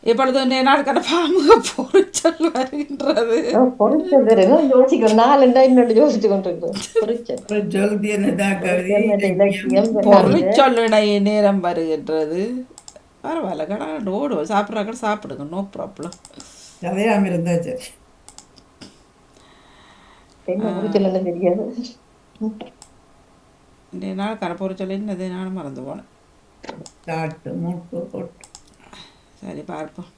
இப்பொழுது இன்றைய நாளுக்கான பாமுக பொறிச்சொல் வருகின்றது. பொறிச்சல் வேற யோசிக்கிறோம். நாலுண்டா இன்னொன்று யோசிச்சு கொண்டிருக்கிறோம். பொறிச்சல் ஒரு ஜோதியனதா கவி பொறிச்சல் மற்ற இலக்கியம் இலக்கியம் நான்கு பொறிச்சொல்லினை நேரம் வருகின்றது. பரவாயில்ல, கடை ஓடுவோம், சாப்பிட்றாக்க சாப்பிடுங்க, நோ ப்ராப்ளம். கதையாம இருந்தா சரி. என்ன பொறிச்சல் என்ன தெரியாது. இன்றைய நாளுக்கான பொறிச்சொல் என்னது, நானும் மறந்து போனேன். தாட்டு மூட்டு கொட்டு. சரி, பார்ப்போம்.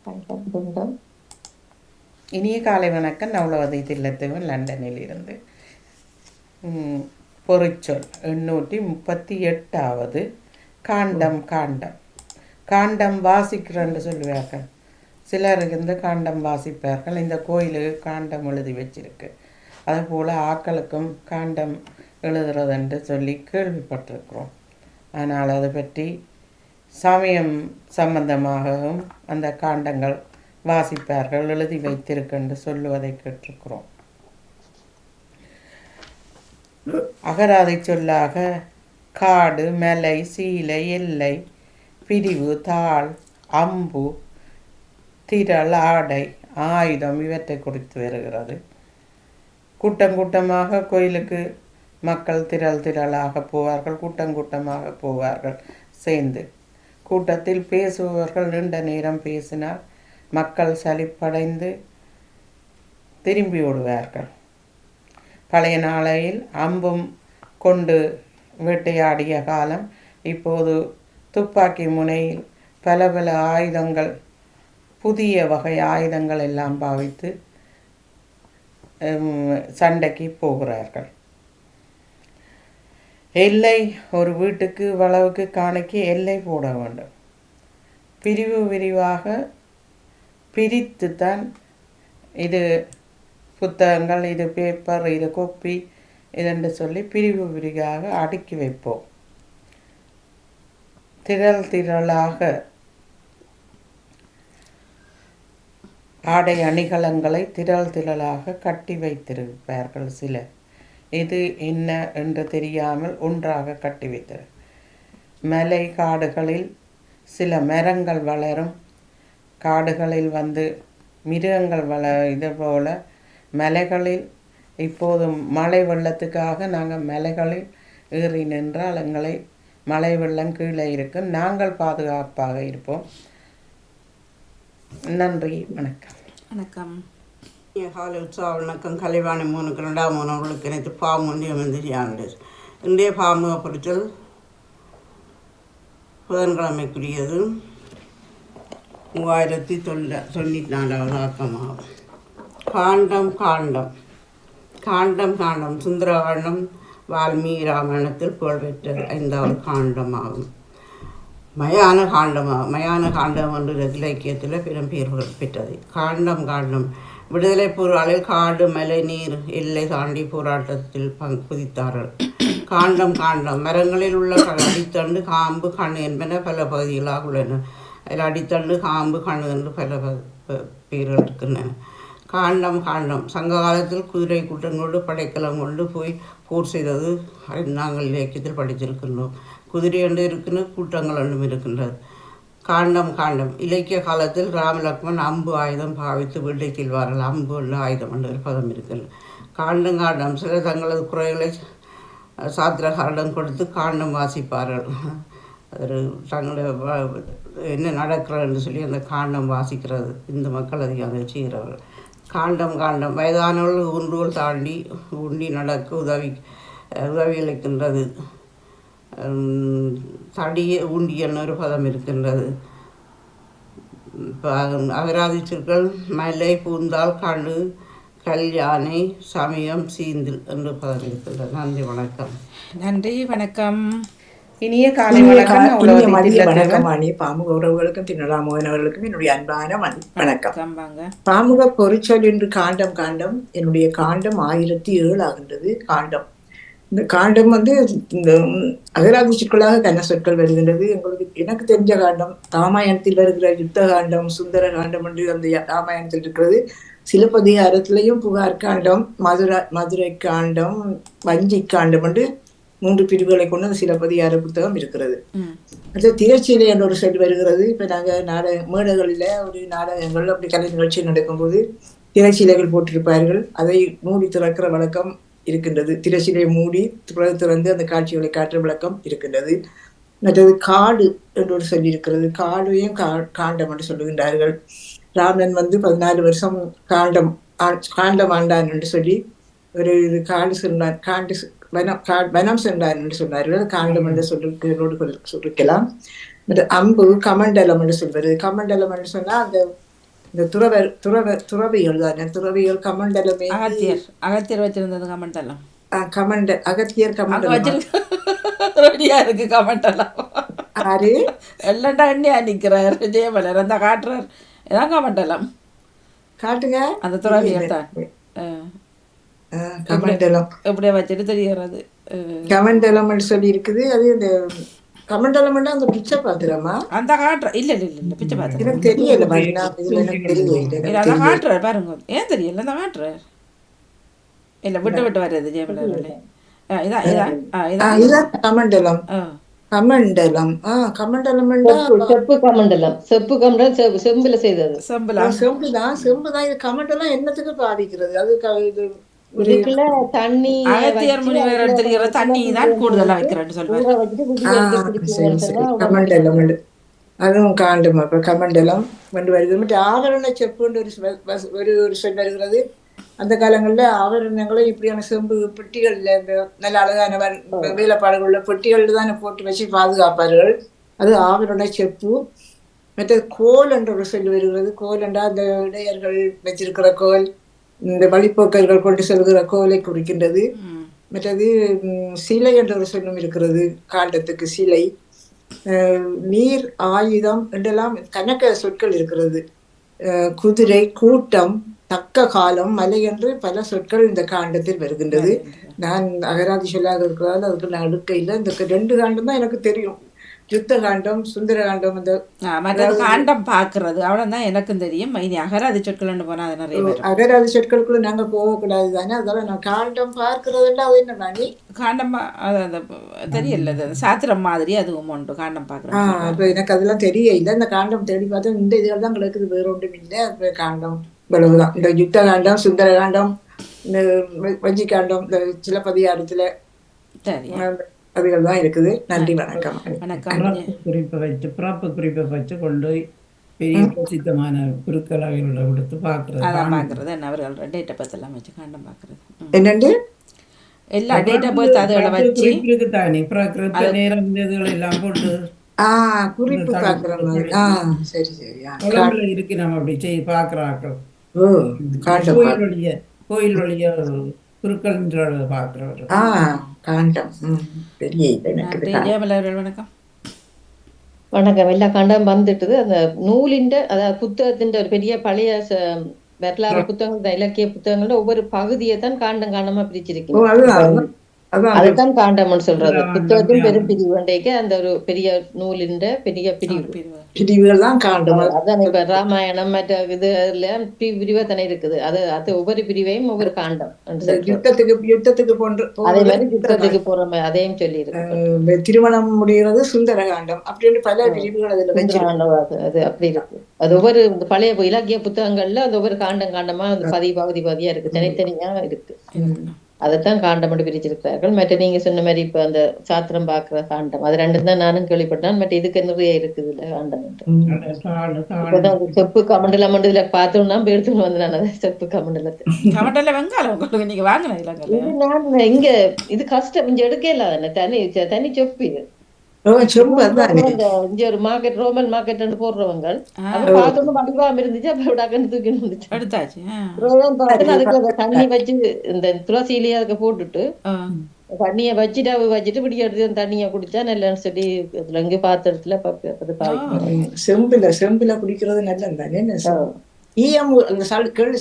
கண்டம் துண்டம் இனிய காலை வணக்கம். நவலவதி தில்லத்தேவன் லண்டனில் இருந்து. பொறிச்சொல் 838வது. காண்டம். காண்டம் காண்டம் வாசிக்கிறேன்னு சொல்லுவார்கள். சிலர் இந்த காண்டம் வாசிப்பார்கள். இந்த கோயிலுக்கு காண்டம் எழுதி வச்சிருக்கு. அதுபோல் ஆக்களுக்கும் காண்டம் எழுதுறதுன்று சொல்லி கேள்விப்பட்டிருக்கிறோம். ஆனால் அதை பற்றி சமயம் சம்பந்தமாகவும் அந்த காண்டங்கள் வாசிப்பார்கள், எழுதி வைத்திருக்கென்று சொல்லுவதை கேட்டிருக்கிறோம். அகராதி சொல்லாக காடு, மலை, சீலை, எல்லை, பிரிவு, தாள், அம்பு, திரள், ஆடை, ஆயுதம் இவற்றை குறித்து வருகிறது. கூட்டம் கூட்டமாக கோயிலுக்கு மக்கள் திரள் திரளாக போவார்கள், கூட்டம் கூட்டமாக போவார்கள் சேர்ந்து. கூட்டத்தில் பேசுபவர்கள் நீண்ட நேரம் பேசினால் மக்கள் சலிப்படைந்து திரும்பி ஓடுவார்கள். பழைய நாளையில் அம்பும் கொண்டு வேட்டையாடிய காலம். இப்போது துப்பாக்கி முனையில் பல பல ஆயுதங்கள், புதிய வகை ஆயுதங்கள் எல்லாம் பாவித்து சண்டைக்கு போகிறார்கள். எல்லை, ஒரு வீட்டுக்கு வளவுக்கு காணிக்கு எல்லை போட வேண்டும். பிரிவு விரிவாக பிரித்துத்தான் இது புத்தகங்கள், இது பேப்பர், இது கொப்பி இதென்று சொல்லி பிரிவு பிரிவாக அடுக்கி வைப்போம். திரள் திரளாக ஆடை அணிகலன்களை திரள் திரளாக கட்டி வைத்திருப்பார்கள் சிலர். இது என்ன என்று தெரியாமல் ஒன்றாக கட்டி வைத்தது. மலை காடுகளில் சில மரங்கள் வளரும். காடுகளில் வந்து மிருகங்கள் இது போல் மலைகளில் இப்போது மழை வெள்ளத்துக்காக நாங்கள் மலைகளில் ஏறி நின்றால் எங்களை மழை வெள்ளம் கீழே இருக்கும், நாங்கள் பாதுகாப்பாக இருப்போம். நன்றி, வணக்கம். வணக்கம். காலை உற்சாக வணக்கம். கலைவாணி மூணுக்கு 2ஆம் மூணவர்களுக்கு எனக்கு பாம்பு ஒன்றியம் தெரியாது. இன்றைய பாம்பு பொறிச்சல் புதன்கிழமைக்குரியது. 3094வது ஆக்கமாகும். காண்டம். காண்டம் காண்டம் காண்டம் சுந்தரகாண்டம் வால்மீகி ராமாயணத்தில் புகழ்பெற்ற 5வது காண்டமாகும். மயான காண்டமாகும். மயான காண்டம் என்று இலக்கியத்தில் பெரும் பெயர்கள் பெற்றது. காண்டம் காண்டம் விடுதலை போராளில் காடு, மலை, நீர் எல்லை தாண்டி போராட்டத்தில் குதித்தார்கள். காண்டம் காண்டம் மரங்களில் உள்ள அடித்தண்டு, காம்பு, கண் என்பன பல பகுதிகளாக உள்ளன. அதில் அடித்தண்டு, காம்பு, கண் என்று பல பெயர்கள் இருக்கின்றன. காண்டம் காண்டம் சங்க காலத்தில் குதிரை கூட்டங்களோடு படைக்கலம் கொண்டு போய் போர் செய்தது நாங்கள் இலக்கியத்தில் படித்திருக்கின்றோம். குதிரை என்று இருக்கின்ற கூட்டங்கள் ஒன்றும் இருக்கின்றது. காண்டம் காண்டம் இலக்கிய காலத்தில் ராமலக்ஷ்மன் அம்பு ஆயுதம் பாவித்து வீட்டை செல்வார்கள். அம்பு என்ற ஆயுதம் என்ற ஒரு பதம் இருக்கிறது. காண்டம் காண்டம் சிலர் தங்களது குறைகளை சாத்திரகாரிடம் கொடுத்து காண்டம் வாசிப்பார்கள். அது தங்களை என்ன நடக்கிறது என்று சொல்லி அந்த காண்டம் வாசிக்கிறது இந்த மக்கள் அதிகம் செய்கிறவர்கள். காண்டம் காண்டம் வயதானவர்கள் ஊன்றுகோல் தாண்டி ஊண்டி நடக்க உதவி அளிக்கின்றது. தடிய ஊண்டியன்னு ஒரு பதம் இருக்கின்றது. அகராதி சொற்கள் மலை, பூந்தால், கழு, கல்யாணை, சமயம், சீந்தில் என்று பதம் இருக்கின்றது. நன்றி, வணக்கம். நன்றி, வணக்கம். இனிய காலை இனிய வணக்கம். மதிய வணக்கம் அணி பாமுக உறவுகளுக்கும் தின்னலாமோகன் அவர்களுக்கும் என்னுடைய அன்பான வணக்கம். பாமுக பொறிச்சொல் என்று காண்டம். காண்டம் என்னுடைய காண்டம் 1007 ஆகின்றது. காண்டம், இந்த காண்டம் இந்த அகராதி சொற்களாக கன சொற்கள் வருகின்றது. எனக்கு தெரிஞ்ச காண்டம் ராமாயணத்தில் வருகிற யுத்த காண்டம், சுந்தர காண்டம் என்று அந்த ராமாயணத்தில் இருக்கிறது. சிலப்பதிகாரத்திலையும் புகார் காண்டம், மதுரை காண்டம், வஞ்சி காண்டம் என்று 3 பிரிவுகளை கொண்டு அந்த சிலப்பதிகார புத்தகம் இருக்கிறது. ம் அது திரைச்சீலை என்ற ஒரு சொல் வருகிறது. இப்ப நாங்க மேடைகளில ஒரு நாடகங்கள் அப்படி கலை நிகழ்ச்சி நடக்கும்போது திரைச்சீலைகள் போட்டிருப்பார்கள். அதை மூடி திறக்கிற வழக்கம் இருக்கின்றது. திரைச்சீலையை மூடி திறந்து அந்த காட்சிகளை காட்டுற வழக்கம் இருக்கின்றது. மற்றது காடு என்று ஒரு சொல்லி இருக்கிறது. காடையும் காண்டம் என்று சொல்லுகின்றார்கள். ராமன் 14 வருஷம் காண்டம் ஆண்டான் என்று சொல்லி ஒரு காடு சென்றான், வனம் சென்றான் என்று சொன்னார்கள். காண்டம் என்ற சொல்லுகளோடு சொல்லிக்கலாம். அம்பு கமண்டலம் என்று சொல்வது. கமண்டலம் என்று சொன்னா இந்த துறவிகள் தானே, துறவிகள் கமண்டலமே. அகத்தியர் வச்சிருந்தது கமண்டலம். அகத்தியர் கமண்டலம் இருக்கு. கமண்டலம் ஆறு எல்லண்டா எண்ணி நிற்கிறார் ஜெயமலர் அந்த காட்டுறார். இதான் கமண்டலம். காட்டுங்க. அந்த துறவியல் தான் கமண்டலம் எப்படியா வச்சுட்டு தெரிகிறது. கமண்டலம் சொல்லி இருக்குது. அது இந்த கமண்டலம் அந்த பிச்சை பாத்திரமா அந்த காட்டுற இல்ல இல்ல இல்ல பிச்சை பாத்திரம் எனக்கு தெரியல. அதான் காட்டுறார் பாருங்க. ஏன் தெரியல அந்த காட்டுறார். இல்ல விட்டு விட்டு வர்றது ஜெயமலர். இதான் இதான் இதான் கமண்டலம். கமண்டலம் கமண்டலம் செப்பு கமண்டலம். செப்பு கமண்டலம் செம்புல செய்தது. செம்புதான் இது கமண்டலம் என்னத்துக்கு பாதிக்கிறது? அது இதுக்குள்ள தண்ணி அகத்தியர் முனிவர் தெரிகிற தண்ணி தான் கூடுதலா வைக்கிறேன்னு சொல்லுவாங்க. கமண்டலம் அதுவும் காண்டம். அப்ப கமண்டலம் கொண்டு வருகிறது. ஆவரண செப்புன்னு ஒரு சொல் வருகிறது. அந்த காலங்கள்ல ஆவரணங்களும் இப்படியான செம்பு பெட்டிகள்ல இந்த நல்ல அழகான வேலைப்பாடுகள் பெட்டிகள்ல தானே போட்டு வச்சு பாதுகாப்பார்கள். அது ஆவரண செப்பு. மற்றது கோல் என்ற ஒரு சொல் வருகிறது. கோல் என்றா அந்த இடையர்கள் வச்சிருக்கிற கோல், இந்த வழிப்போக்கர்கள் கொண்டு செல்கிற கோலை குறிக்கின்றது. மற்றது சிலை என்ற ஒரு சொல்லும் இருக்கிறது. காண்டத்துக்கு சிலை, நீர், ஆயுதம் என்றெல்லாம் கணக்க சொற்கள் இருக்கிறது. குதிரை, கூட்டம், தக்க காலம், மலை என்று பல சொற்கள் இந்த காண்டத்தில் வருகின்றது. நான் அகராதி சொல்லாத இருக்கிறதால அதுக்கு நான் அடுக்கையில் இந்த 2 காண்டம் தான் எனக்கு தெரியும். யுத்த காண்டம், சுந்தர காண்டம். அந்த காண்டம் பாக்குறது அவ்வளவுதான் எனக்கும் தெரியும். இனி அகராதி சொற்கள் போனா அது நிறைய அகராதி சொற்களுக்குள்ள நாங்க போகக்கூடாது தானே. அதனால நான் காண்டம் பார்க்கறதுல அது என்ன நானி காண்டம் அது தெரியல. சாத்திரம் மாதிரி அதுவும் உண்டு காண்டம் பாக்குறேன். அப்ப எனக்கு அதெல்லாம் தெரியல. இந்த காண்டம் தேடி பார்த்தா இந்த இதுகள் தான் கிடக்குது, வேற ஒன்றும் இல்லை. அப்ப காண்டம் இவ்வளவுதான். இந்த யுத்த காண்டம், சுந்தர காண்டம், இந்த வஞ்சி காண்டம், இந்த சிலப்பதிகாரத்துல அதுகள் தான் இருக்குது. நன்றி, வணக்கம். பிறப்பு குறிப்பை வச்சு கொண்டு பெரிய பிரசித்தமான குருக்கள் அவைகளோட கொடுத்து பாக்குறது. அவர்கள் டேட்டா பர்த் எல்லாம் வச்சு காண்டம் பாக்குறது. என்னண்டு எல்லா டேட்டா பர்த் அதுகளை வச்சு தானே பிறக்கிற நேரம் இதுகளை எல்லாம் போட்டு குறிப்பு பாக்குற மாதிரி. சரி சரி. இருக்கு நம்ம அப்படி செய்ய பாக்குறாக்கள். கோயில் வழிய குருக்கள் பாக்குறவர். வணக்கம். வணக்கம். எல்லா காண்டம் வந்துட்டுது. அந்த நூலின் அதாவது புத்தகத்தின் ஒரு பெரிய பழைய வரலாறு புத்தகங்கள், இலக்கிய புத்தகங்கள்ல ஒவ்வொரு பகுதியை தான் காண்டம் காண்டமா பிரிச்சிருக்கீங்க. அதுதான் காண்டம்னு சொல்றது. புத்தகத்தின் பெரும் பிரிவு வண்டைக்கு அந்த ஒரு பெரிய நூலின் பெரிய பிரிவுகள் தான் காண்டம். அதான் இப்ப ராமாயணம் மற்ற இது பிரிவா தானே இருக்குது. அது ஒவ்வொரு பிரிவையும் ஒவ்வொரு காண்டம். யுத்தத்துக்கு போன்ற அதே மாதிரி யுத்தத்துக்கு போற மாதிரி அதையும் சொல்லி இருக்கு. திருமணம் முடிகிறது சுந்தர காண்டம் அப்படின்னு பல பிரிவுகள் அதுல அது அப்படி இருக்கு. அது ஒவ்வொரு பழைய இலக்கிய புத்தகங்கள்ல அது ஒவ்வொரு காண்டமா அந்த பகுதியா இருக்கு, தனித்தனியா இருக்கு. அதைத்தான் காண்டம் பிரிச்சிருக்கிறார்கள். மற்ற நீங்க சொன்ன மாதிரி இப்ப அந்த சாத்திரம் பாக்குற காண்டம் அது 2 தான் நானும் கேள்விப்பட்டேன். மற்ற இதுக்கு நிறைய இருக்குது இல்ல காண்டம். இப்பதான் செப்பு கமண்டலம் இதுல பார்த்தோம்னா எடுத்துன்னு வந்து நான் அதை செப்பு கமண்டலத்தை நீங்க வாங்கினீங்க. நான் இங்க இது கஷ்டம் இங்க எடுக்க இல்லாத தனி செப்பு இது. இங்க ஒரு மார்க்கெட் ரோமன் மார்க்கெட் போடுறவங்க பார்த்தோம் வடிவாம இருந்துச்சு. அப்ப தூக்கின்னு வந்துச்சு. அதுக்கு தண்ணி வச்சு இந்த துளசியிலேயே அதுக்கு போட்டுட்டு தண்ணிய வச்சுட்டு பிடி எடுத்து தண்ணிய குடிச்சா நல்லன்னு சொல்லி அதுல இங்க பாத்திரத்துல செம்புல குடிக்கிறது நல்லது.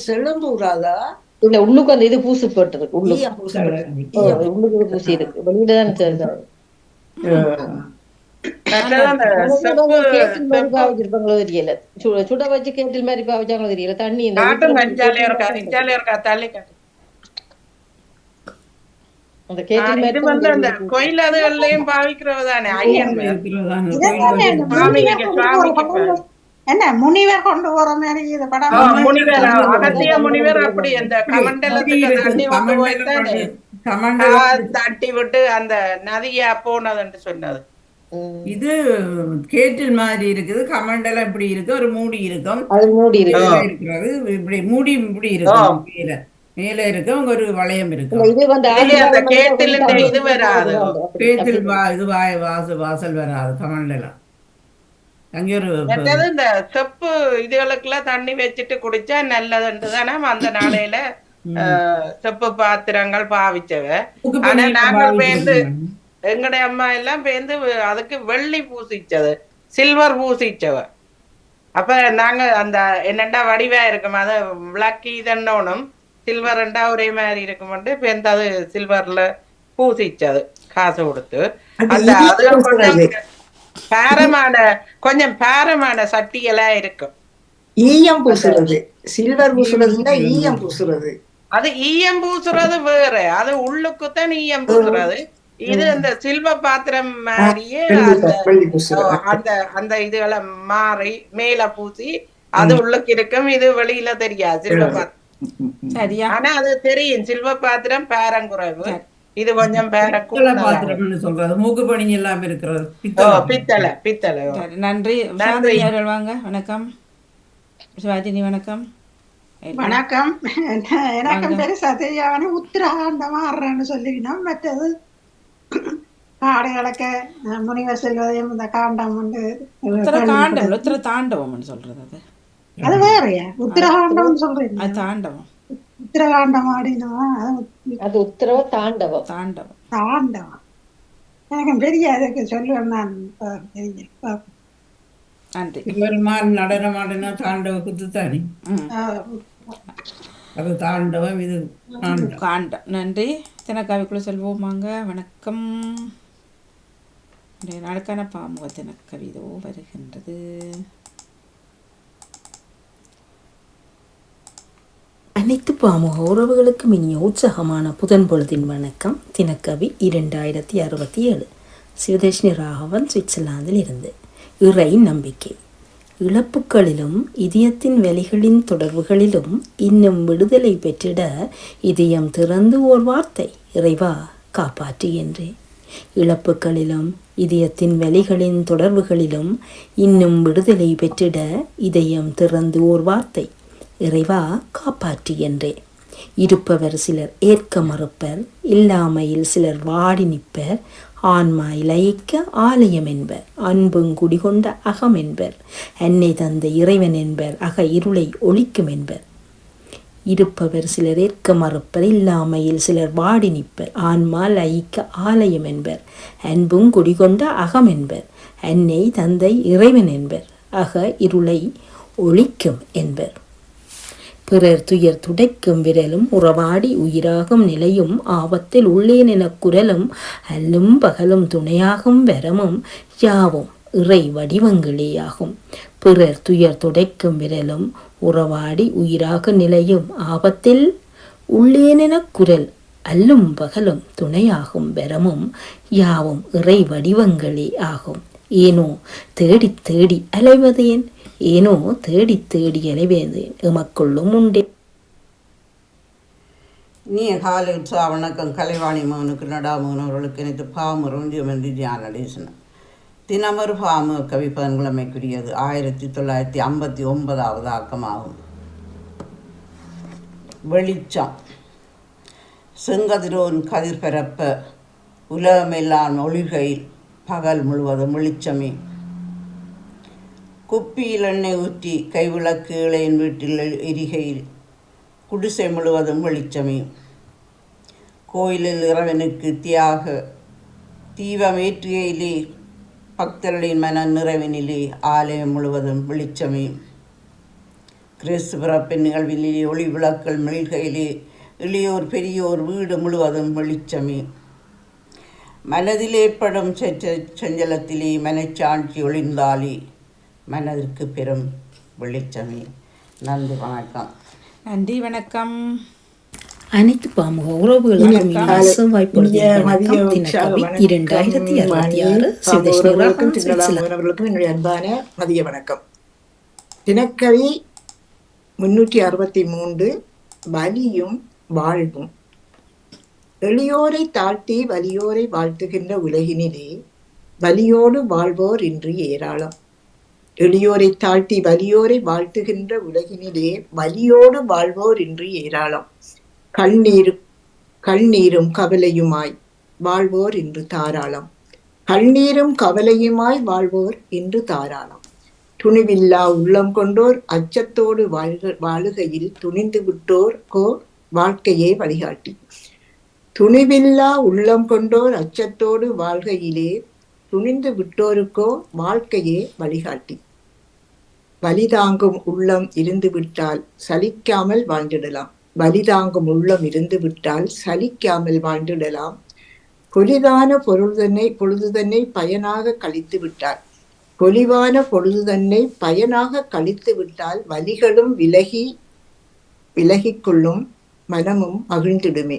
செழும்பூராதா இல்ல உள்ளுக்கு அந்த இது பூசு போட்டிருக்கு. உள்ளுக்கு பூசி இருக்கு. வெளியிலதான் சரிதான். தெரியல சுட வச்சு கேட்டில் மாதிரி பாவச்சாங்களோ தெரியல. தண்ணி அந்த கேட்டில் இது வந்து அந்த கோயில் அதுகள்லயும் பாவிக்கிறதானே ஐயன் இருக்கிறதான இதெல்லாம் கோயில் இந்த சுவாமிக்கு சுவாமிக்கு என்ன முனிவர் கொண்டு போற மாதிரி இது படம் முனிவர் அகத்திய முனிவர் அப்படி அந்த கமண்டலத்துக்கு தண்ணி கொண்டு போய்த்தானே தட்டி விட்டு அந்த நதியா போனதுன்னு சொன்னது. இது கேட்டில் மாதிரி இருக்குது, கமண்டலம் இப்படி இருக்கு, ஒரு மூடி இருக்கும், அது மூடி இருக்கு. மேல இருக்கிறது இப்படி மூடி இப்படி இருக்கும், மேல மேல இருக்கு, அங்க ஒரு வளையம் இருக்கு. இது வந்து அந்த கேட்டில் இது வராது, கேட்டில் இது வாசல் வராது கமண்டலம். அங்கே ஒரு மற்றது இந்த செப்பு இதுகளுக்கெல்லாம் தண்ணி வச்சுட்டு குடிச்சா நல்லதுன்னு தானே அந்த நாளையில செப்பு பாத்திரங்கள் பாவிச்சவ. ஆனா நாங்கள் பேருந்து எங்கடைய அம்மா எல்லாம் பேருந்து அதுக்கு வெள்ளி பூசிச்சது, சில்வர் பூசிச்சவ. அப்ப நாங்க அந்த என்னண்டா வடிவா இருக்கும், அதை விளக்கி இதன்னோனும் சில்வர்ண்டா ஒரே மாதிரி இருக்கும்ட்டு பேருந்து அது சில்வர்ல பூசிச்சது காசு கொடுத்து. அந்த அது கொஞ்சம் பாரமான சட்டியெல்லாம் இருக்கும். ஈயம் பூசுறது, சில்வர் பூசுறதுன்னா ஈயம் பூசுறது. அது ஈயம் பூசுறது வேற, அது உள்ளுக்குத்தான் ஈயம் பூசுறது. இது அந்த சில்வ பாத்திரம் மாதிரியே அந்த அந்த இதுகளை மாறி மேல பூசி அது உள்ளுக்கு இருக்கும், இது வெளியில தெரியாது சில்வ பாத்திரம். ஆனா அது தெரியும் சில்வ பாத்திரம் பேரங்குறைவு, இது கொஞ்சம் பாத்திரம்னு சொல்றது, மூக்கு பணி எல்லாம் இருக்கிறது பித்தளை பித்தளை. நன்றி. வாங்க. வணக்கம் சிவாஜினி. வணக்கம். வணக்கம். எனக்கு பெருசா தெரியாம உத்திரகாண்டம் ஆடுறேன்னு சொல்லிக்கணும். மற்றது காடு கிழக்க முனிவர் செல்வதையும் இந்த காண்டம் வந்து உத்திர தாண்டவம் சொல்றது, அது வேறையா? உத்திரகாண்டம் சொல்றீங்க? அது தாண்டவம். உத்திரகாண்டம் ஆடினா அது உத்தரவ தாண்டவம். தாண்டவம் தாண்டவம் எனக்கு பெரிய அதுக்கு சொல்லுவேன் நான். நன்றி. நடனம் ஆடினா தாண்டவ குத்துத்தானே, அது தாண்டவம், இது காண்டம். நன்றி. தினக்காவிக்குள்ள செல்வோமாங்க. வணக்கம். நாளுக்கான பாமுக தினக்கவி இதோ வருகின்றது. அனைத்து பாமுக உறவுகளுக்கும் இனிய உற்சாகமான புதன் பொழுதின் வணக்கம். தினக்கவி 2067. சிவதேஷ்ணி ராகவன், சுவிட்சர்லாந்தில் இருந்து. இறை நம்பிக்கை. இழப்புகளிலும் இதயத்தின் வலிகளின் தொடர்புகளிலும் இன்னும் விடுதலை பெற்றிட இதயம் திறந்து ஓர் வார்த்தை, இறைவா காப்பாற்று என்றே. இழப்புகளிலும் இதயத்தின் வலிகளின் தொடர்புகளிலும் இன்னும் விடுதலை பெற்றிட இதயம் திறந்து ஓர் வார்த்தை, இறைவா காப்பாற்று என்றே. இருப்பவர் சிலர் ஏற்க மறுப்பர், இல்லாமையில் சிலர் வாடி நிற்பர். ஆன்மா இலயிக்க ஆலயம் என்பர், அன்பும் குடிகொண்ட அகம் என்பர். அன்னை தந்த இறைவன் என்பர், அக இருளை ஒழிக்கும் என்பர். இருப்பவர் சிலர் ஏற்க மறுப்பர், இல்லாமையில் சிலர் வாடி நிற்பர். ஆன்மா லயிக்க ஆலயம் என்பர், அன்பும் குடிகொண்ட அகம் என்பர். அன்னை தந்தை இறைவன் என்பர், அக இருளை ஒழிக்கும் என்பர். பிறர் துயர் துடைக்கும் விரலும், உறவாடி உயிராகும் நிலையும், ஆபத்தில் உள்ளேன் எனக் குரலும், அல்லும் பகலும் துணையாகும் வரமும், யாவும் இறை வடிவங்களேயாகும். பிறர் துயர் துடைக்கும் விரலும், உறவாடி உயிராக நிலையும், ஆபத்தில் உள்ளேன் எனக் குரல், அல்லும் பகலும் துணையாகும் வரமும், யாவும் இறை வடிவங்களே ஆகும். ஏனோ தேடி தேடி அலைவதேன், ஏனோ தேடி தேடி அலைவேந்தேன், எமக்குள்ளும் உண்டே. நீ காலை உற்சாக வணக்கம். கலைவாணி மகனுக்கு நடாமகன் அவர்களுக்கு எனக்கு பாமரும் ஜெயமந்தி தியானடேசன். தினமொரு பாமு கவி பன்கிழமைக்குரியது 1959 ஆக்கமாகும். வெளிச்சம். செங்கதிரோன் கதிர் பரப்ப உலகமெல்லாம் ஒளிர்கையில் பகல் முழுவதும் வெளிச்சமே. குப்பியில் எண்ணெய் ஊற்றி கைவிளக்கு இளையன் வீட்டில் எரிகையில் குடிசை முழுவதும் வெளிச்சமே. கோயிலில் இறைவனுக்கு தீபமேற்றுகையிலே பக்தர்களின் மன நிறைவினிலே ஆலயம் முழுவதும் வெளிச்சமே. கிறிஸ்து பிறப்பின் நிகழ்விலே ஒளி விளக்கள் மெழுகையிலே இளையோர் பெரியோர் வீடு முழுவதும் வெளிச்சமே. மனதில் ஏற்படும் சஞ்சலத்திலே மனச்சாட்சி ஒளிந்தாலே மனதிற்கு பெரும் வெளிச்சமே. நன்றி, வணக்கம். நன்றி, வணக்கம். அனைத்து பாமுக உறவுகளுக்கும் இனிய செவ்வாய் பொழுதின் மதிய வணக்கம். உற்சாக தினக்கவி வணக்கம் 2026 பாம்பு சிவதேஷ்ணி உறவுகளுக்கும் ராகவன் திண்ணலா சுவிட்சர்லாந்து. மாணவர்களுக்கும் என்னுடைய அன்பான மதிய வணக்கம். தினக்கவி 363 வலியும் வாழ்வும். எளியோரை தாழ்த்தி வலியோரை வாழ்த்துகின்ற உலகினிலே வலியோடு வாழ்வோர் இன்று ஏராளம். எளியோரை தாழ்த்தி வலியோரை வாழ்த்துகின்ற உலகினிலே வலியோடு வாழ்வோர் இன்று ஏராளம். கண்ணீரும் கவலையுமாய் வாழ்வோர் இன்று தாராளம். கண்ணீரும் கவலையுமாய் வாழ்வோர் இன்று தாராளம். துணிவில்லா உள்ளம் கொண்டோர் அச்சத்தோடு வாழுகையில் துணிந்து விட்டோர்கோ வாழ்க்கையே வழிகாட்டி. துணிவில்லா உள்ளம் கொண்டோர் அச்சத்தோடு வாழ்கையிலே துணிந்து விட்டோருக்கோ வாழ்க்கையே வழிகாட்டி. வலிதாங்கும் உள்ளம் இருந்து விட்டால் சலிக்காமல் வாழ்ந்திடலாம். வலிதாங்கும் உள்ளம் இருந்து விட்டால் சலிக்காமல் வாழ்ந்திடலாம். பொலிவான பொழுதுதன்னை பயனாக கழித்து விட்டால் பொலிவான பொழுதுதன்னை பயனாக கழித்து விட்டால் வலிகளும் விலகிக் கொள்ளும் மனமும் மகிழ்ந்திடுமே.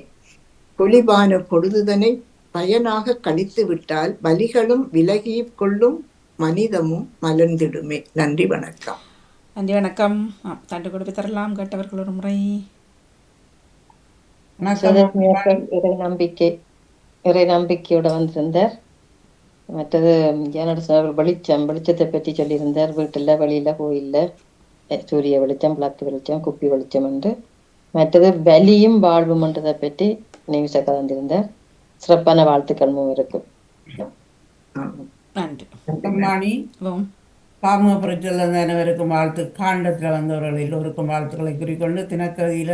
பொலிவான பொழுதுதனை பயனாக கழித்து விட்டால் வலிகளும் விலகிக் கொள்ளும் மனிதமும் மலர்ந்திடுமே. நன்றி, வணக்கம். நன்றி, வணக்கம். தண்டு கொடுத்து தரலாம் கேட்டவர்கள் ஒரு முறை. இறை நம்பிக்கையோட வந்திருந்தார். மற்றது வெளிச்சத்தை பற்றி சொல்லியிருந்தார். வீட்டுல வெளியில கோயில்ல சூரிய வெளிச்சம், விளக்கு வெளிச்சம், குப்பி வெளிச்சம் என்று. மற்றது வலியும் வாழ்வும் என்றதை பற்றி நிமிஷ கலந்திருந்தார். சிறப்பான வாழ்த்துக்கள் மூவருக்கும். நன்றி. பாமுக புரட்சியில் அனைவருக்கும் வாழ்த்து. காண்டத்தில் வந்தவர்கள் எல்லோருக்கும் வாழ்த்துக்களை குறிக்கொண்டு தினக்கவியில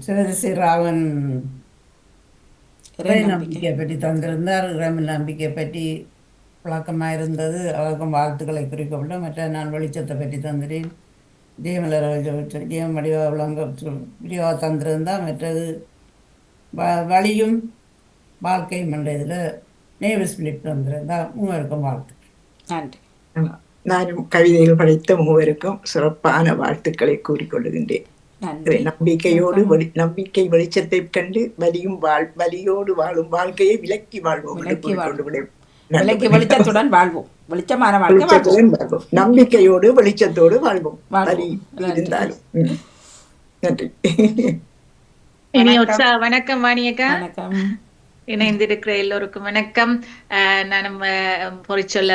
சிவதேஷ்ணி ராகவன் இறை நம்பிக்கையை பற்றி தந்திருந்தார். இறைவன் நம்பிக்கையை பற்றி விளக்கமாக இருந்தது. அவருக்கும் வாழ்த்துக்களை குறிக்கொண்டு மற்ற நான் வெளிச்சத்தை பற்றி தந்திரேன். ஜெயம் வடிவா விளங்க விரிவாக தந்திருந்தால் மற்றது வழியும் வாழ்க்கையும் என்ற இதில் நேவிஸ் பிலிப் தந்திருந்தால் மூவருக்கும் வாழ்த்துக்கள். நன்றி. நானும் கவிதைகள் படித்த மூவருக்கும் சிறப்பான வாழ்த்துக்களை கூறிக்கொள்ளுகின்றேன். நம்பிக்கையோடு நம்பிக்கை வெளிச்சத்தை கண்டு வலியோடு வாழும் வாழ்க்கையை விலக்கி வாழ்வோம். வெளிச்சத்துடன் வாழ்வோம். வெளிச்சமான வாழ்வோம். நம்பிக்கையோடு வெளிச்சத்தோடு வாழ்வோம். வலி இருந்தாலும். நன்றி. வணக்கம் வாணியக்கா. வணக்கம். இணைந்திருக்கிற எல்லோருக்கும் வணக்கம். நானும் பொறிச்சொல்ல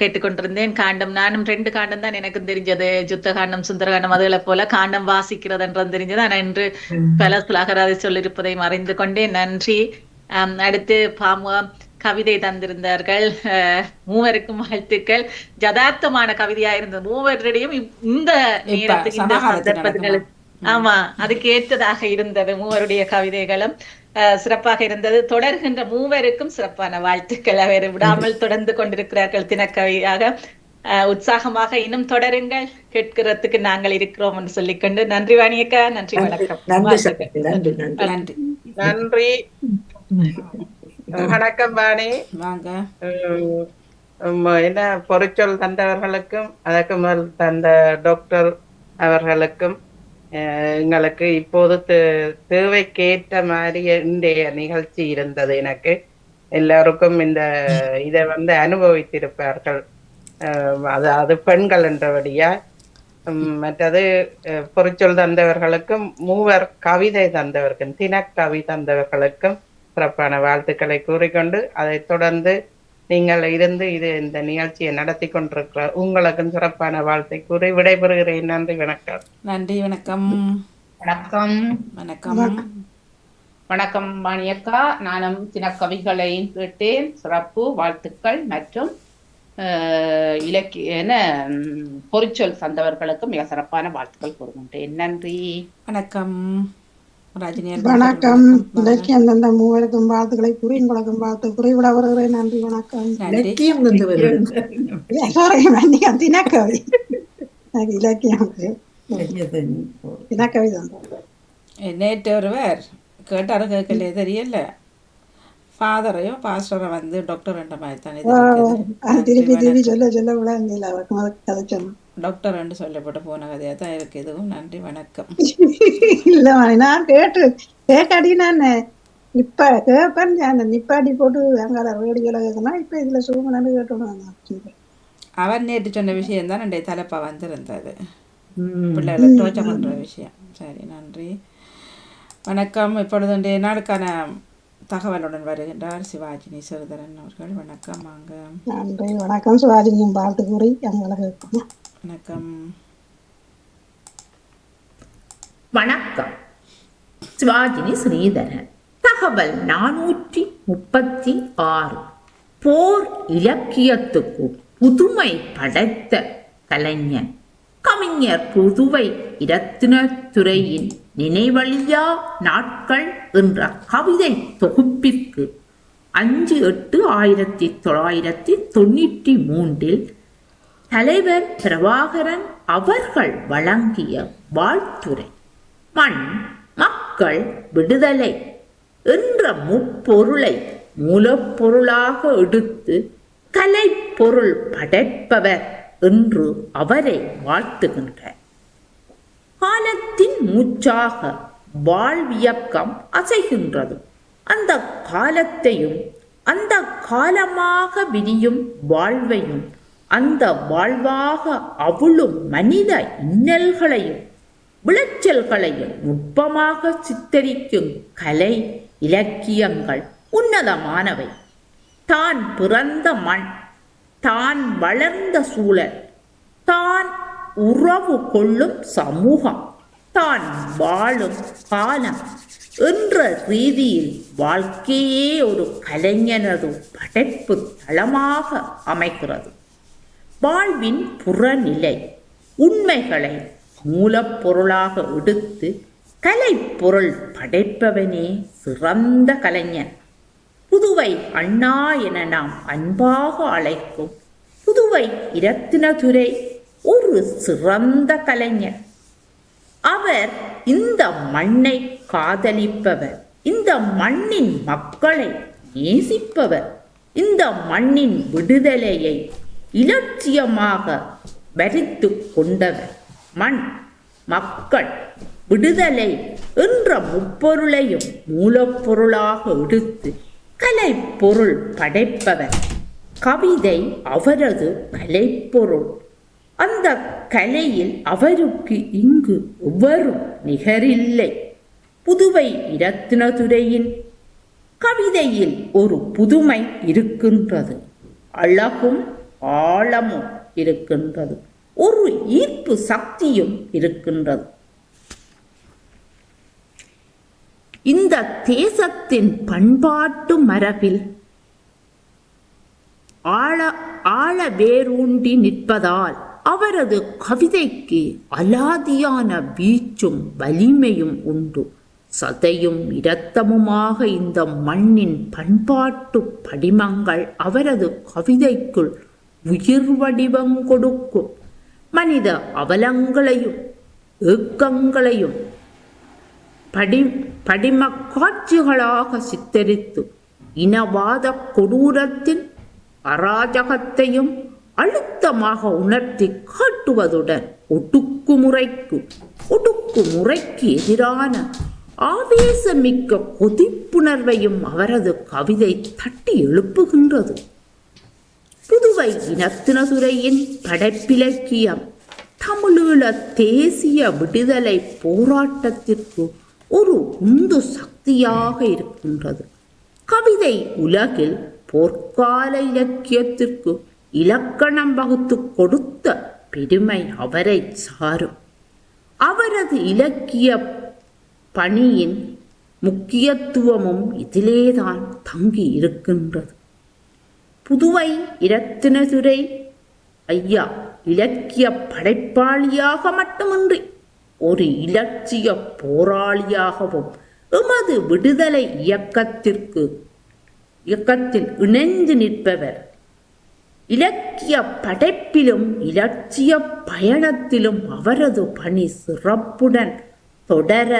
கேட்டுக்கொண்டிருந்தேன். காண்டம் நானும் 2 காண்டம் தான் எனக்கு தெரிஞ்சது. யுத்த காண்டம், சுந்தர காண்டம், அதுகளை போல காண்டம் வாசிக்கிறது என்றும் தெரிஞ்சது. ஆனால் இன்று பல சுலாகராதி சொல்லியிருப்பதையும் அறிந்து கொண்டேன். நன்றி. அடுத்து பாமுக கவிதை தந்திருந்தார்கள். மூவருக்கும் வாழ்த்துக்கள். யதார்த்தமான கவிதையா இருந்தது. மூவரிடையும் இந்த நேரத்துக்கு இந்த சந்தர்ப்பங்களுக்கு ஆமா அதுக்கு ஏற்றதாக இருந்தது. மூவருடைய கவிதைகளும் சிறப்பாக இருந்தது. தொடர்கின்ற மூவருக்கும் சிறப்பான வாழ்த்துக்கள். அவர் விடாமல் தொடர்ந்து கொண்டிருக்கிறார்கள் தினக்கவியாக. உற்சாகமாக இன்னும் தொடருங்கள். கேட்கிறதுக்கு நாங்கள் இருக்கிறோம் என்று சொல்லிக்கொண்டு நன்றி வாணியக்கா. நன்றி, வணக்கம். நன்றி, வணக்கம் வாணி. என்ன பொறிச்சொல் தந்தவர்களுக்கும் அதற்கு முதல் தந்த டாக்டர் அவர்களுக்கும் எங்களுக்கு இப்போது தேவைக்கேற்ற மாதிரி இன்றைய நிகழ்ச்சி இருந்தது. எனக்கு எல்லாருக்கும் இதை அனுபவித்திருப்பார்கள். அதாவது பெண்கள் என்றபடியா. மற்றது பொறிச்சொல் தந்தவர்களுக்கும் மூவர் கவிதை தந்தவர்களுக்கும் தினக்கவி தந்தவர்களுக்கும் சிறப்பான வாழ்த்துக்களை கூறிக்கொண்டு அதைத் தொடர்ந்து நீங்கள் இருந்து இந்த நிகழ்ச்சியை நடத்தி கொண்டிருக்கிற உங்களுக்கும் சிறப்பான வாழ்த்தை கூறி விடைபெறுகிறேன். நன்றி, வணக்கம். நன்றி, வணக்கம். வணக்கம். வணக்கம். வணக்கம் வாணியக்கா. நானும் தினக்கவிகளையும் கேட்டேன். சிறப்பு வாழ்த்துக்கள் மற்றும் இலக்கிய பொறிச்சொல் தந்தவர்களுக்கும் மிக சிறப்பான வாழ்த்துக்கள் கூறுகின்றேன். நன்றி, வணக்கம். வணக்கம். இலக்கியம் தந்த மூவருக்கும் வாழ்த்துக்களை கூறி உங்களுக்கும் வாழ்த்து கூறி விட வருகிறேன். நன்றி, வணக்கம். இலக்கியம் தினக்கவி இலக்கியம் தினக்கவி தந்த நேற்று ஒருவர் கேட்டாரு, கேட்கலையே தெரியல. ஃபாதரையோ பாஸ்டரை டாக்டர் என்ற மாதிரி தானே திருப்பி திருப்பி சொல்ல விட கதை சொன்னோம். டாக்டர் என்று சொல்லப்பட்டு போன கதையாக தான் இருக்குது. இதுவும் நன்றி, வணக்கம். இல்ல நான் கேட்டாடி நான் இப்ப கேட்பேன் அந்த நிப்பாட்டி போட்டு அங்கால ரேடியோல கேட்கலாம். இப்ப இதுல சுகமனு கேட்டோம். அவன் நேற்று சொன்ன விஷயம் தான் என்னுடைய தலைப்பா வந்திருந்தது, பிள்ளைகளை டோச்சர் பண்ற விஷயம். சரி, நன்றி, வணக்கம். இப்பொழுது இன்றைய நாளுக்கான தகவலுடன் வருகின்றார் சிவாஜினி சிறுதரன் அவர்கள். வணக்கம். வாங்க. நன்றி, வணக்கம். சிவாஜினியும் பாட்டு கூறி அங்கால கேட்கணும். வணக்கம். வணக்கம். சிவாஜினி ஸ்ரீதரன். தகவல் 436. போர் இலக்கியத்துக்கு புதுமை படைத்த கலைஞன் கவிஞர் புதுவை இரத்தினத்துறையின் நினைவழியா நாட்கள் என்ற கவிதை தொகுப்பிற்கு 5/8/1993 தலைவர் பிரபாகரன் அவர்கள் வழங்கிய வாழ்த்துரை மண் மக்கள் விடுதலை என்ற முப்பொருளை மூலப்பொருளாக எடுத்து கலைப்பொருள் படைப்பவர் என்று அவரை வாழ்த்துகின்றார். காலத்தின் மூச்சாக வாழ்வியக்கம் அசைகின்றது. அந்த காலத்தையும் அந்த காலமாக விரியும் வாழ்வையும் அந்த வாழ்வாக அவுளும் மனித இன்னல்களையும் விளைச்சல்களையும் நுட்பமாக சித்தரிக்கும் கலை இலக்கியங்கள் உன்னதமானவை. தான் பிறந்த மண், தான் வளர்ந்த சூழல், தான் உறவு கொள்ளும் சமூகம், தான் வாழும் காலம் என்ற ரீதியில் வாழ்க்கையே ஒரு கலைஞனது படைப்பு தளமாக அமைகிறது. வாழ்வின் புறநிலை உண்மைகளை மூலப்பொருளாக எடுத்து கலைப்பொருள் படைப்பவனே சிறந்த கலைஞன். புதுவை அண்ணா என நாம் அன்பாக அழைக்கும் புதுவை இரத்தினதுரை ஒரு சிறந்த கலைஞர். அவர் இந்த மண்ணை காதலிப்பவர், இந்த மண்ணின் மக்களை நேசிப்பவர், இந்த மண்ணின் விடுதலையை இலட்சியமாக வரித்து கொண்டவர். மண் மக்கள் விடுதலை என்ற முப்பொருளையும் மூலப்பொருளாக எடுத்து கலைப்பொருள் படைப்பவர். கவிதை அவரது கலைப்பொருள். அந்த கலையில் அவருக்கு இங்கு எவரும் நிகரில்லை. புதுவை இரத்தினதுரையின் கவிதையில் ஒரு புதுமை இருக்கின்றது, அழகும் ஆழமும் இருக்கின்றது, ஒரு ஈர்ப்பு சக்தியும் இருக்கின்றது. இந்த தேசத்தின் பண்பாட்டு மரபில் ஆழ வேரூண்டி நிற்பதால் அவரது கவிதைக்கு அலாதியான வீச்சும் வலிமையும் உண்டு. சதையும் இரத்தமுமாக இந்த மண்ணின் பண்பாட்டு படிமங்கள் அவரது கவிதைக்குள் உயிர் வடிவம் கொடுக்கும். மனித அவலங்களையும் ஏக்கங்களையும் படிம காட்சிகளாக சித்தரித்து இனவாத கொடூரத்தின் அராஜகத்தையும் அழுத்தமாக உணர்த்தி காட்டுவதுடன் ஒடுக்குமுறைக்கு எதிரான ஆவேசமிக்க கொதிப்புணர்வையும் அவரது கவிதை தட்டி எழுப்புகின்றது. புதுவை இரத்தினதுரையின் படைப்பிலக்கியம் தமிழீழ தேசிய விடுதலை போராட்டத்திற்கு ஒரு உந்து சக்தியாக இருக்கின்றது. கவிதை உலகில் போர்க்கால இலக்கியத்திற்கு இலக்கணம் வகுத்து கொடுத்த பெருமை அவரை சாரும். அவரது இலக்கிய பணியின் முக்கியத்துவமும் இதிலேதான் தங்கி இருக்கின்றது. புதுவை இரத்தினதுரை ஐயா இலக்கிய படைப்பாளியாக மட்டுமின்றி ஒரு இலட்சிய போராளியாகவும் எமது விடுதலை இயக்கத்தில் இணைந்து நிற்பவர். இலக்கிய படைப்பிலும் இலட்சிய பயணத்திலும் அவரது பணி சிறப்புடன் தொடர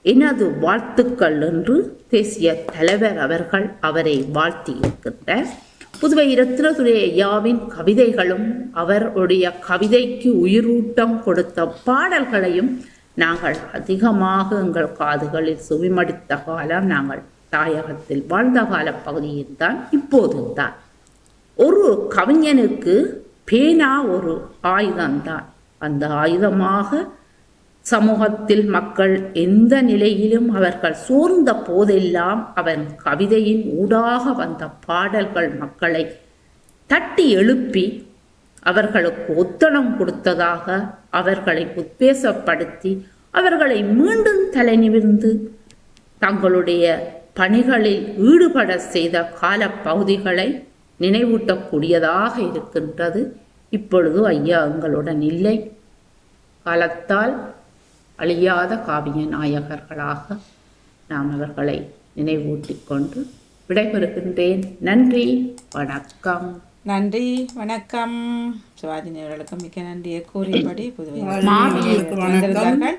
எனது வாழ்த்துக்கள் என்று தேசிய தலைவர் அவர்கள் அவரை வாழ்த்தி இருக்கின்றார். புதுவை ரத்னதுரை ஐயாவின் கவிதைகளும் அவருடைய கவிதைக்கு உயிரூட்டம் கொடுத்த பாடல்களையும் நாங்கள் அதிகமாக எங்கள் காதுகளில் சுவிமடித்த காலம் நாங்கள் தாயகத்தில் வாழ்ந்த கால பகுதியில் தான் இப்போதும் தான். ஒரு கவிஞனுக்கு பேனா ஒரு ஆயுதம்தான். அந்த ஆயுதமாக சமூகத்தில் மக்கள் எந்த நிலையிலும் அவர்கள் சோர்ந்த போதெல்லாம் அவன் கவிதையின் ஊடாக வந்த பாடல்கள் மக்களை தட்டி எழுப்பி அவர்களுக்கு ஒத்தடம் கொடுத்ததாக, அவர்களை உத்வேசப்படுத்தி அவர்களை மீண்டும் தலை நிமிர்ந்து தங்களுடைய பணிகளில் ஈடுபட செய்த கால பகுதிகளை நினைவூட்டக்கூடியதாக இருக்கின்றது. இப்பொழுது ஐயா எங்களுடன் இல்லை. காலத்தால் அழியாத காவிய நாயகர்களாக நாம் அவர்களை நினைவூட்டிக் கொண்டு விடைபெறுகின்றேன். நன்றி, வணக்கம். நன்றி, வணக்கம். சிவாஜினி அவர்களுக்கு மிக்க நன்றியை கூறியபடி புதுவை வந்திருந்தார்கள்.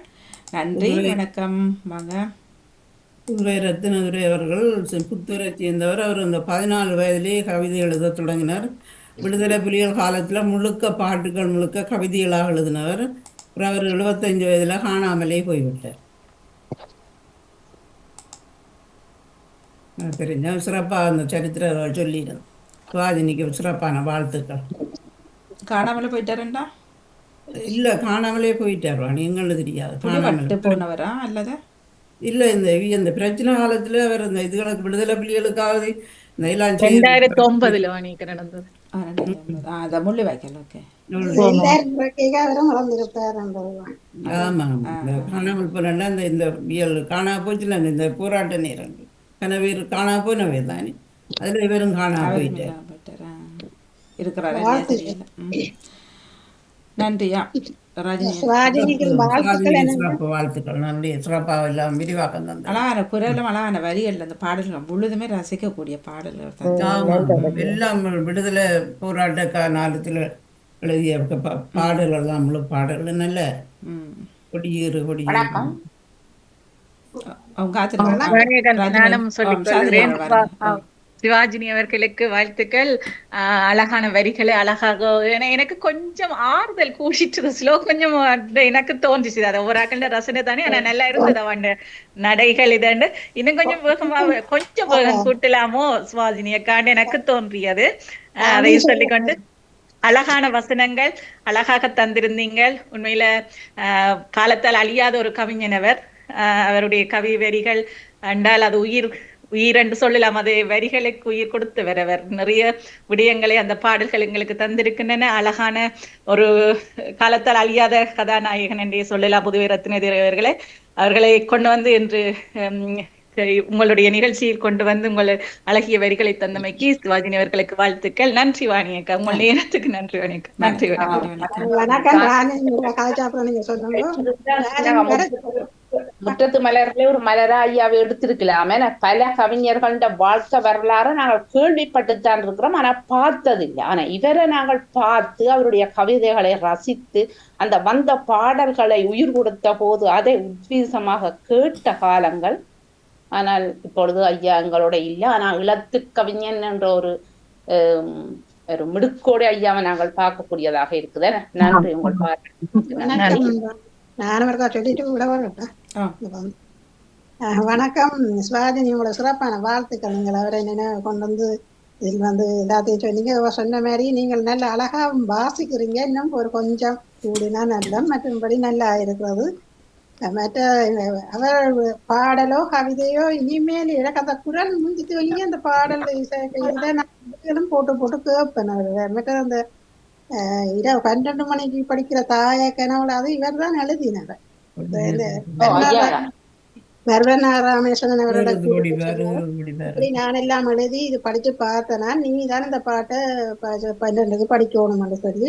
நன்றி, வணக்கம். வாங்க. புதுவை ரத்னதுரை அவர்கள் புத்தூரை சேர்ந்தவர். அவர் இந்த 14 வயதிலேயே கவிதை எழுத தொடங்கினார். விடுதலை புலிகள் காலத்தில் முழுக்க பாட்டுகள் முழுக்க கவிதைகளாக எழுதினவர். அப்புறம் அவர் 75 வயதில் காணாமலே போய்விட்டார். தெரிஞ்ச சிறப்பாக அந்த சரித்திர சொல்லிடுறேன். சுவாதினிக்கு சிறப்பான வாழ்த்துக்கள். காணாமலே போயிட்டாருண்டா? இல்லை, காணாமலே போயிட்டார். எங்களுக்கு தெரியாது. காணாமலே போனவரா அல்லது இல்லை, இந்த பிரச்சனை காலத்தில் அவர் இந்த இதுகளுக்கு விடுதலை புலிகளுக்காவது இந்த எல்லாம் 2009 நடந்தது. முள்ளு வாய்க்கல. ஓகே. ஆமா, காணாமல் போனா இந்த காணா போச்சுல இந்த போராட்ட நேரம் கனவேர் காணா போனவே தானே, அதுல இவரும் காணா போயிட்டார் இருக்கிறாரு. நன்றியா வாழ்த்துக்கள். நன்றி. சிறப்பாக எல்லாம் விரிவாக்கம் தந்தது. அழகான குரலும் அழகான வரிகள், அந்த பாடல்கள் முழுதுமே ரசிக்கக்கூடிய பாடல்கள். எல்லாம் விடுதலை போராட்ட காலத்தில் எழுதிய பாடல்கள் தான். முழு பாடல்கள் நல்ல கொடியேறு கொடியேறு. சிவாஜினி அவர்களுக்கு வாழ்த்துக்கள். அழகான வரிகளை அழகாக எனக்கு கொஞ்சம் ஆறுதல் கூடிட்டு ஸ்லோ கொஞ்சம் எனக்கு தோன்றுச்சு. அதை ஒரு ஆக்கள ரசனை தானே, ஆனா நல்லா இருந்தது அவன் நடைகள். இதாண்டு இன்னும் கொஞ்சம் வேகமா கொஞ்சம் வேகம் கூட்டலாமோ சிவாஜினியக்காண்டு எனக்கு தோன்றியது. அதையும் சொல்லிக்கொண்டு அழகான வசனங்கள் அழகாக தந்திருந்தீங்கள். உண்மையில காலத்தால் அழியாத ஒரு கவிஞனவர். அவருடைய கவி வரிகள் அண்டால் அது உயிர் என்று சொல்லலாம். அது வரிகளுக்கு உயிர் கொடுத்து வரவர். நிறைய விடயங்களை அந்த பாடல்கள் எங்களுக்கு தந்திருக்கின்றன. அழகான ஒரு காலத்தால் அழியாத கதாநாயகன் என்றே சொல்லலாம் புதுவை ரத்னதுரை அவர்களை கொண்டு வந்து இன்று உங்களுடைய நிகழ்ச்சியில் கொண்டு வந்து உங்கள் அழகிய வரிகளை தந்தமைக்கு சிவாஜினி அவர்களுக்கு வாழ்த்துக்கள். நன்றி வாணியக்கா, உங்கள் நேரத்துக்கு நன்றி வாணியக்கா. நன்றி முற்றத்து மலர்களே ஒரு மலரா ஐயாவை எடுத்திருக்கலாமே. பல கவிஞர்கள வாழ்க்கை வரலாறு நாங்கள் கேள்விப்பட்டுத்தான் இருக்கிறோம், ஆனா பார்த்ததில்லை. ஆனா இவரை நாங்கள் பார்த்து அவருடைய கவிதைகளை ரசித்து அந்த வந்த பாடல்களை உயிர் கொடுத்த போது அதை உத்வீசமாக கேட்ட காலங்கள். ஆனால் இப்பொழுது ஐயா எங்களோட இல்லை. ஆனா இளத்து கவிஞன் என்ற ஒரு மிடுக்கோடு ஐயாவை நாங்கள் பார்க்கக்கூடியதாக இருக்குது. நன்றி. உங்கள் வணக்கம் சிவாஜினி, உங்களோட சிறப்பான வாழ்த்துக்கள். நீங்கள் அவரை நினைவு கொண்டு வந்து இதில் வந்து எல்லாத்தையும் சொன்னீங்க. சொன்ன மாதிரி நீங்கள் நல்ல அழகா வாசிக்கிறீங்க. இன்னும் ஒரு கொஞ்சம் கூடினா நல்ல மற்றபடி நல்லா இருக்கிறது. மற்ற அவர் பாடலோ கவிதையோ இனிமேல் எனக்கு அந்த குரல் முந்தித்து வழியே அந்த பாடல் இதை நான் போட்டு கேட்பேன். மற்ற அந்த 12 மணிக்கு படிக்கிற தாய கனவுல அது இவர் தான் எழுதினார். மர்வனா ராமேஸ்வரன் அவரோட நான் எல்லாம் எழுதி இது படிச்சு பார்த்தேன்னா, நீ தான் இந்த பாட்டை 12க்கு படிக்கணும்னு சொல்லி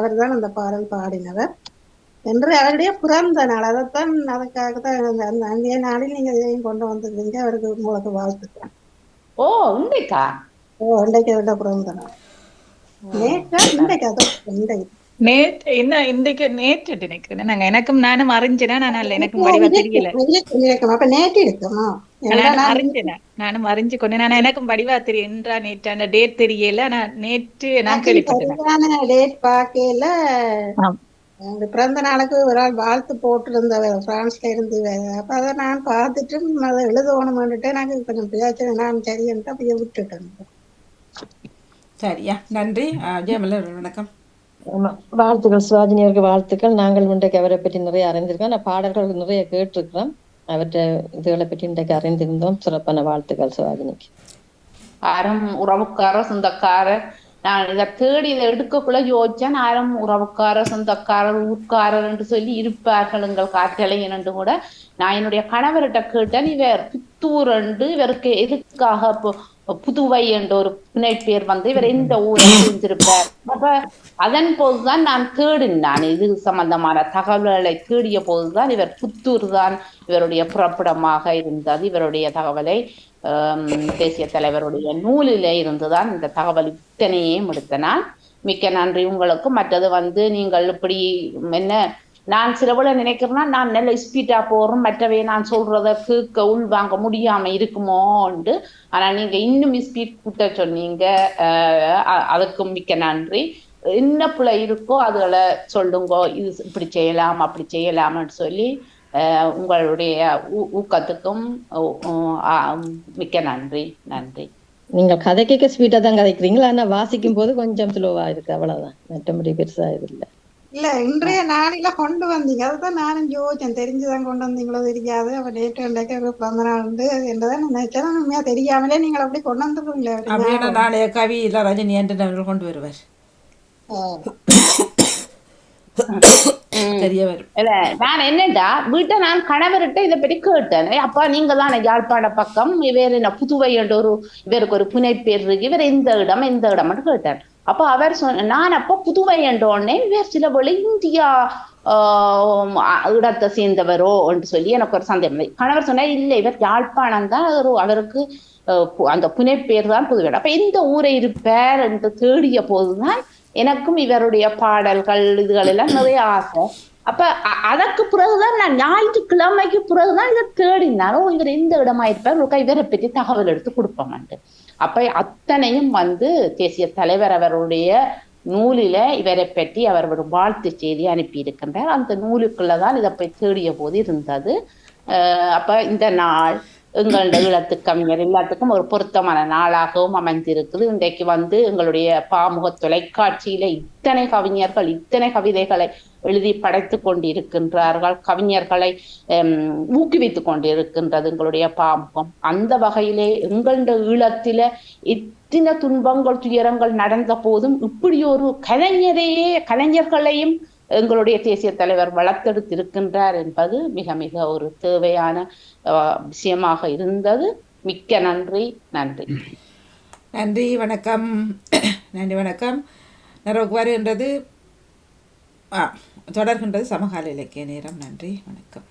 அவர் தான் அந்த பாடல் பாடினவர் என்று அவருடைய பிறந்த நாள். அதைத்தான் அதுக்காகத்தான் அந்த நாளில் நீங்க இதையும் கொண்டு வந்துருக்கீங்க. அவருக்கு உங்களுக்கு வாழ்த்துக்கிறேன். இன்றைக்கு அவருடைய பிறந்த நாள். இன்றைக்கு நேற்று என்ன இன்றைக்கு நேற்று நினைக்கிறேன் நாங்க எனக்கும் நானும் அறிஞ்சினா நான் அல்ல எனக்கும் வடிவா தெரியல அப்ப நேற்று இருக்குமா நானும் அறிஞ்சு கொண்டேன் நான் எனக்கும் வடிவா தெரியும் என்றா நேற்று அந்த டேட் தெரியல நான் நேற்று நான் கேள்விப்பட்டேன் டேட் பார்க்கல. அந்த பிறந்த நாளுக்கு ஒரு ஆள் வாழ்த்து போட்டிருந்தவர் பிரான்ஸ்ல இருந்து. அப்ப அதை நான் பார்த்துட்டு அதை எழுதணும்னுட்டு எனக்கு கொஞ்சம் பேச்சு நான் சரியன்ட்டு அப்படியே விட்டுட்டேன். சரியா, நன்றி. ஜெயமலர் வணக்கம். வாழ்த்துக்கள் சுவாஜினியருக்கு வாழ்த்துக்கள். நாங்கள் இன்றைக்கு அவரை பற்றி நிறைய அறிந்திருக்கோம். நான் பாடல்கள் நிறைய கேட்டிருக்கிறோம். அவற்றை இதுகளை பற்றி இன்றைக்கு அறிந்திருந்தோம். சிறப்பான வாழ்த்துக்கள் சுவாஜினிக்கு. ஆரம் உறவுக்கார சொந்தக்கார நான் இதை தேடி இதை எடுக்கக்குள்ள யோசிச்சேன். ஆரம் உறவுக்கார சொந்தக்காரர் ஊர்க்காரர் என்று சொல்லி இருப்பார்கள் எங்கள் காற்றலை என்று கூட நான் என்னுடைய கணவர்கிட்ட கேட்டேன். இவர் புத்தூர் என்று இவருக்கு எதுக்காக புதுவை என்ற ஒரு புனை பேர் வந்து இவர் எந்த ஊரை புரிஞ்சிருப்பார். அப்ப அதன் போதுதான் நான் தேடினான் இது சம்பந்தமான தகவல்களை தேடிய போதுதான் இவர் புத்தூர் தான் இவருடைய புறப்படமாக இருந்தது. இவருடைய தகவலை தேசிய தலைவருடைய நூலிலே இருந்துதான் இந்த தகவல் இத்தனையும் எடுத்தனால் மிக்க நன்றி உங்களுக்கு. மற்றது வந்து நீங்கள் இப்படி என்ன நான் சிலவுல நினைக்கிறேன்னா நான் நல்ல ஸ்பீட்டா போறேன், மற்றவை நான் சொல்றத கேட்க உள்வாங்க முடியாம இருக்குமோண்டு. ஆனா நீங்க இன்னும் ஸ்பீட் கூட்ட சொன்னீங்க, அதுக்கும் மிக்க நன்றி. என்ன பிள்ளை இருக்கோ அதுகளை சொல்லுங்க, இது இப்படி செய்யலாம் அப்படி செய்யலாம்னு சொல்லி உங்களுடைய ஊக்கத்துக்கும் மிக்க நன்றி. நன்றி. நீங்க கதை கேட்க ஸ்பீட்டா தான் கதைக்கிறீங்களா? ஆனா வாசிக்கும் போது கொஞ்சம் ஸ்லோவா இருக்கு, அவ்வளவுதான். மற்றபடி பெருசா இது இல்லை. இல்ல இன்றைய நாளில கொண்டு வந்தீங்க, அதுதான் நானும் யோசிச்சேன். தெரிஞ்சுதான் கொண்டு வந்தீங்களோ தெரியாது. அப்ப நேற்று பிறந்த நாள் உண்டு என்றதான் நினைச்சேன். உண்மையா தெரியாமலே நீங்கள் அப்படி கொண்டு வந்துருவீங்களே. நாளைய கவி இல்ல ரஜினி என்று கொண்டு வருவார். நான் என்னடா வீட்டை நான் கணவர்கிட்ட இதை பற்றி கேட்டேன். அப்பா நீங்க தான் யாழ்ப்பாண பக்கம் வேற என்ன புதுவை என்ற ஒரு இவருக்கு ஒரு புனை பேர் இருக்கு, இவர் எந்த இடம்னு கேட்டேன். அப்ப அவர் நான் அப்ப புதுவை என்ற உடனே இவர் சில போல இந்தியா இடத்தை சேர்ந்தவரோ என்று சொல்லி எனக்கு ஒரு சந்தேகம். கணவர் சொன்னா இல்லை இவர் யாழ்ப்பாணம் தான், அவருக்கு அந்த புனை பேர் தான் புதுவை. அப்ப எந்த ஊரை இருப்பார் என்று தேடிய போதுதான் எனக்கும் இவருடைய பாடல்கள் இதுகள் எல்லாம் நிறைய ஆசை. அப்ப அதற்கு பிறகுதான் நான் ஞாயிற்றுக்கிழமைக்கு பிறகுதான் இதை தேடினாலும் இவர் எந்த இடமா இருப்பார் இவரை பற்றி தகவல் எடுத்து கொடுப்போம்ட்டு. அப்ப அத்தனையும் வந்து தேசிய தலைவர் அவருடைய நூலில இவரை பற்றி அவர் ஒரு வாழ்த்து செய்தி அனுப்பி இருக்கின்றார். அந்த நூலுக்குள்ளதான் இதை போய் தேடிய போது இருந்தது. அப்ப இந்த நாள் எங்களுடைய ஈழத்து கவிஞர் எல்லாத்துக்கும் ஒரு பொருத்தமான நாளாகவும் அமைந்திருக்குது. இன்றைக்கு வந்து எங்களுடைய பாமுக தொலைக்காட்சியில இத்தனை கவிஞர்கள் இத்தனை கவிதைகளை எழுதி படைத்து கொண்டிருக்கின்றார்கள், கவிஞர்களை ஊக்குவித்துக் கொண்டிருக்கின்றது எங்களுடைய பாமுகம். அந்த வகையிலே எங்களுடைய ஈழத்தில இத்தனை துன்பங்கள் துயரங்கள் நடந்த போதும் இப்படி ஒரு கலைஞர்களையும் எங்களுடைய தேசிய தலைவர் வளர்த்தெடுத்திருக்கின்றார் என்பது மிக மிக ஒரு தேவையான விஷயமாக இருந்தது. மிக்க நன்றி. நன்றி. நன்றி. வணக்கம். நன்றி. வணக்கம். நிறைவுக்கு வருகின்றது தொடர்கின்றது சமகால இலக்கிய நேரம். நன்றி. வணக்கம்.